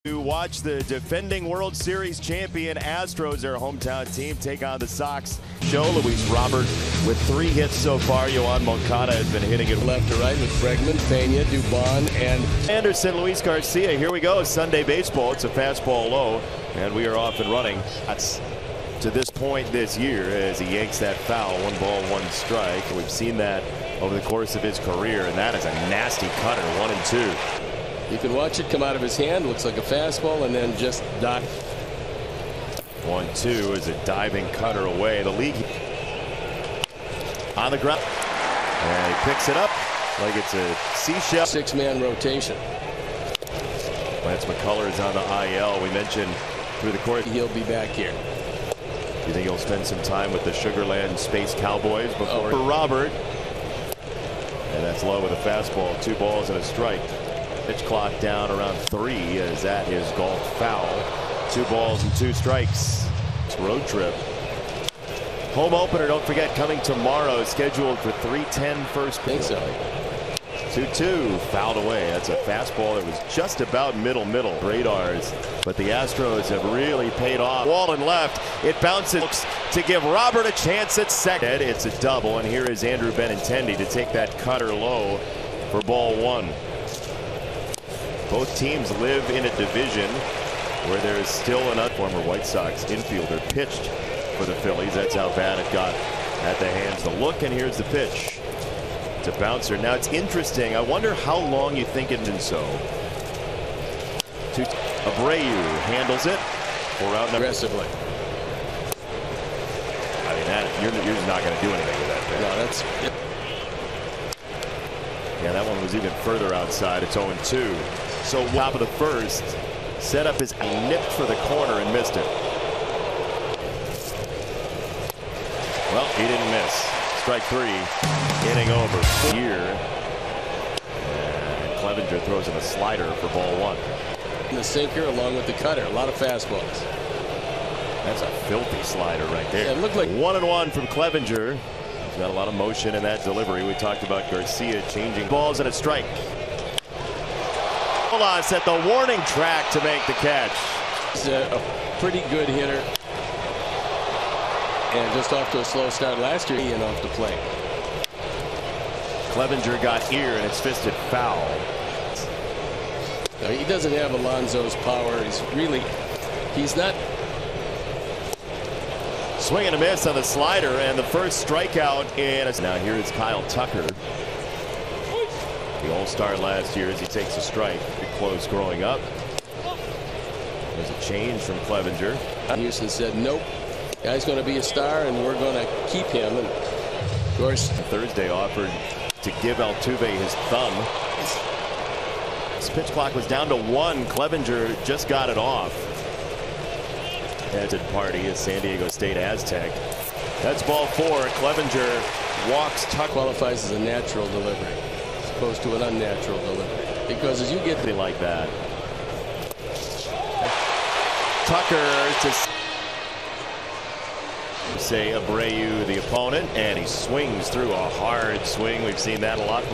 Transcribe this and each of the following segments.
To watch the defending World Series champion Astros, their hometown team, take on the Sox. Luis Robert with 3 hits so far. Yoan Moncada has been hitting it left to right with Bregman, Pena, Dubon, and Anderson. Luis Garcia. Here we go. Sunday baseball. It's a fastball low, and we are off and running. That's to this point this year as he yanks that foul. 1 ball, 1 strike. We've seen that over the course of his career, and that is a nasty cutter. 1 and 2. You can watch it come out of his hand. Looks like a fastball, and then just dive. 1-2 is a diving cutter away. The league on the ground, and he picks it up like it's a seashell. 6-man rotation. Lance McCullers on the IL. We mentioned through the course he'll be back here. Do you think he'll spend some time with the Sugarland Space Cowboys before? For Robert, and that's low with a fastball. 2 balls and a strike. Pitch clock down around 3 as that is golf foul. 2 balls and 2 strikes. It's road trip. Home opener, don't forget, coming tomorrow, scheduled for 3:10 first pitch. So 2-2 fouled away. That's a fastball that was just about middle radars, but the Astros have really paid off. Wall and left, it bounces to give Robert a chance at second. It's a double, and here is Andrew Benintendi to take that cutter low for ball 1. Both teams live in a division where there is still an former White Sox infielder pitched for the Phillies. That's how bad it got at the hands. The look, and here's the pitch. It's a bouncer. Now it's interesting. I wonder how long you think it's been so. Abreu handles it. 4 out aggressively. I mean, you're just not going to do anything with that pitch. No, that's. Yeah, that one was even further outside. It's 0-2. So top of the first, set up his nipped for the corner and missed it. Well, he didn't miss. Strike 3, inning over. Here, and Clevenger throws in a slider for ball 1. The sinker along with the cutter. A lot of fastballs. That's a filthy slider right there. Yeah, it looked like 1-1 from Clevenger. He's got a lot of motion in that delivery. We talked about Garcia changing balls and a strike. At the warning track to make the catch. He's a pretty good hitter, and just off to a slow start last year. And off the plate. Clevenger got here, and it's fisted foul. Now, he doesn't have Alonso's power. He's not. Swing and a miss on the slider, and the first strikeout in. Now here is Kyle Tucker, the All-Star last year, as he takes a strike. Pretty close growing up. There's a change from Clevenger. Houston said, nope, guy's going to be a star, and we're going to keep him. And of course, Thursday offered to give Altuve his thumb. His pitch clock was down to 1. Clevenger just got it off. That's a party at San Diego State Aztec. That's ball 4. Clevenger walks. Tucker qualifies as a natural delivery as opposed to an unnatural delivery, because as you get like that, Tucker to say Abreu the opponent, and he swings through a hard swing. We've seen that a lot.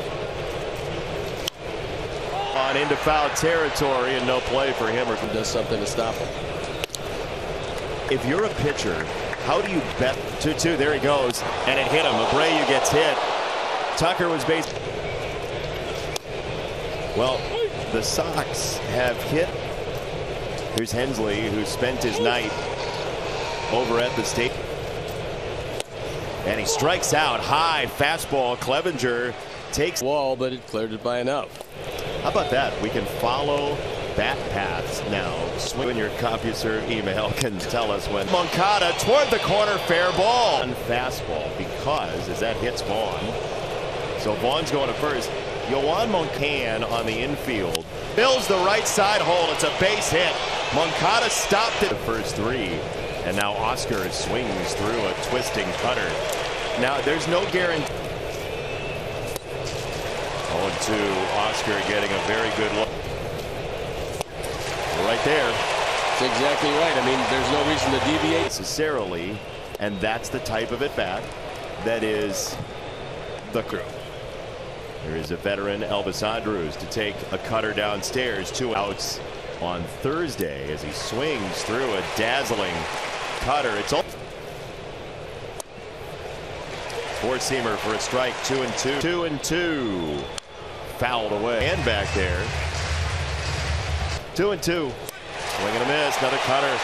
On into foul territory, and no play for him, or does something to stop him. If you're a pitcher, how do you bet? 2-2, there he goes, and it hit him. Abreu gets hit. Tucker was based. Well, the Sox have hit. Here's Hensley, who spent his night over at the state. And he strikes out high fastball. Clevenger takes wall, but it cleared it by enough. How about that? We can follow bat paths now. Swing your CompuServe email can tell us when. Moncada toward the corner, fair ball. And fastball, because as that hits Vaughn. So Vaughn's going to first. Yoan Moncada on the infield. Fills the right side hole. It's a base hit. Moncada stopped it. The first 3. And now Oscar swings through a twisting cutter. Now there's no guarantee. 0-2. Oscar getting a very good look. Right there. That's exactly right. I mean, there's no reason to deviate necessarily, and that's the type of at-bat that is the crew. There is a veteran, Elvis Andrus, to take a cutter downstairs. 2 outs on Thursday as he swings through a dazzling cutter. It's all four-seamer for a strike. 2-2. 2-2. Fouled away and back there. 2-2. Swing and a miss. Another cutter.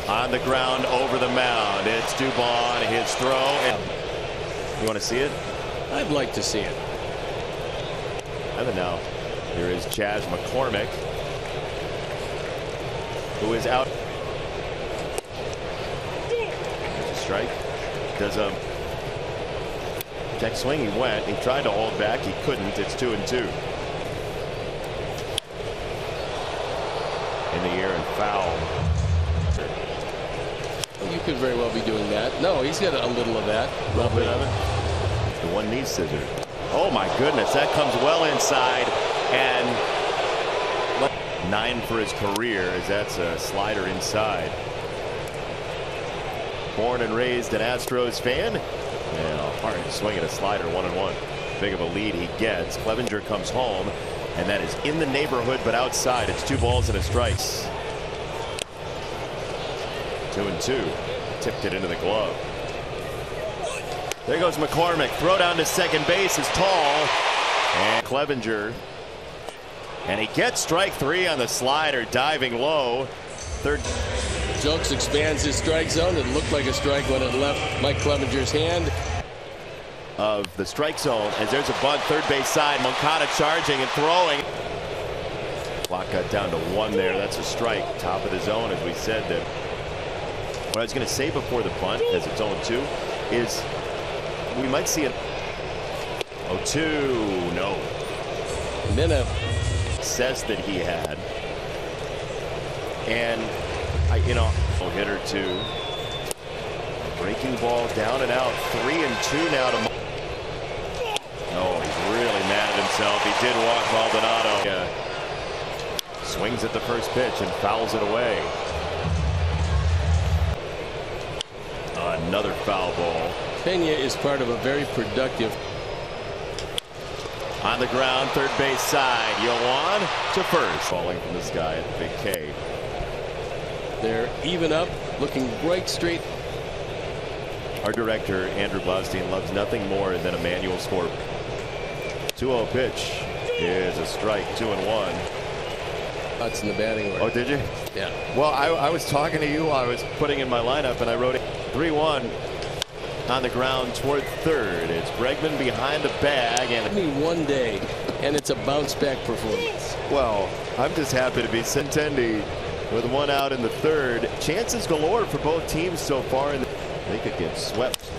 On the ground over the mound. It's Dubon. His throw. You want to see it? I'd like to see it. And then now here is Chas McCormick, who is out. There's a strike. Does a check swing. He went. He tried to hold back. He couldn't. It's 2-2. In the air and foul. You could very well be doing that. No, he's got a little of that. A little bit of it. The one knee scissor. Oh my goodness, that comes well inside, and 9 for his career as that's a slider inside. Born and raised an Astros fan, and a hard swing at a slider, 1-1. Big of a lead he gets. Clevenger comes home, and that is in the neighborhood but outside. It's 2 balls and a strike. 2-2. Tipped it into the glove. There goes McCormick. Throw down to second base is tall. And Clevenger. And he gets strike 3 on the slider, diving low. Third. Jokes expands his strike zone. It looked like a strike when it left Mike Clevenger's hand. Of the strike zone as there's a bunt third base side. Moncada charging and throwing. Clock got down to 1 there. That's a strike. Top of the zone, as we said. That what I was going to say before the bunt, as it's 0-2, is we might see it. 0-2. No. Minna says that he had. And no hitter 2. Breaking ball down and out. 3-2 now to. Oh, he's really mad at himself. He did walk Maldonado. Swings at the first pitch and fouls it away. Another foul ball. Pena is part of a very productive. On the ground, third base side. Yoan to first. Falling from the sky at the Big K. They're even up, looking right straight. Our director, Andrew Blaustein, loves nothing more than a manual score. 2-0 pitch is a strike. 2-1. That's in the batting order. Oh, did you? Yeah. Well, I was talking to you while I was putting in my lineup, and I wrote it 3-1 on the ground toward third. It's Bregman behind the bag, and only 1 day, and it's a bounce back performance. Well, I'm just happy to be Centendi with 1 out in the third. Chances galore for both teams so far, and they could get swept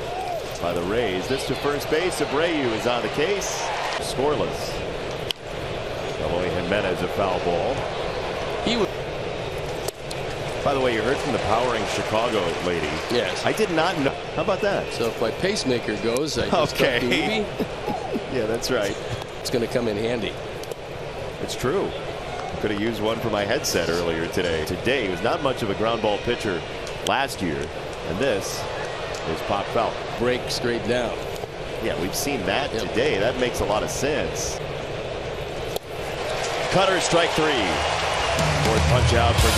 by the Rays. This to first base. Abreu is on the case. Scoreless. Eloy Jimenez, a foul ball. He would. By the way, you heard from the powering Chicago lady. Yes. I did not know. How about that? So if my pacemaker goes, I just talk to Ubi. Yeah, that's right. It's going to come in handy. It's true. Could have used one for my headset earlier today. Today, he was not much of a ground ball pitcher last year. And this is pop foul. Break straight down. Yeah, we've seen that today. That makes a lot of sense. Cutter, strike 3. Fourth punch out for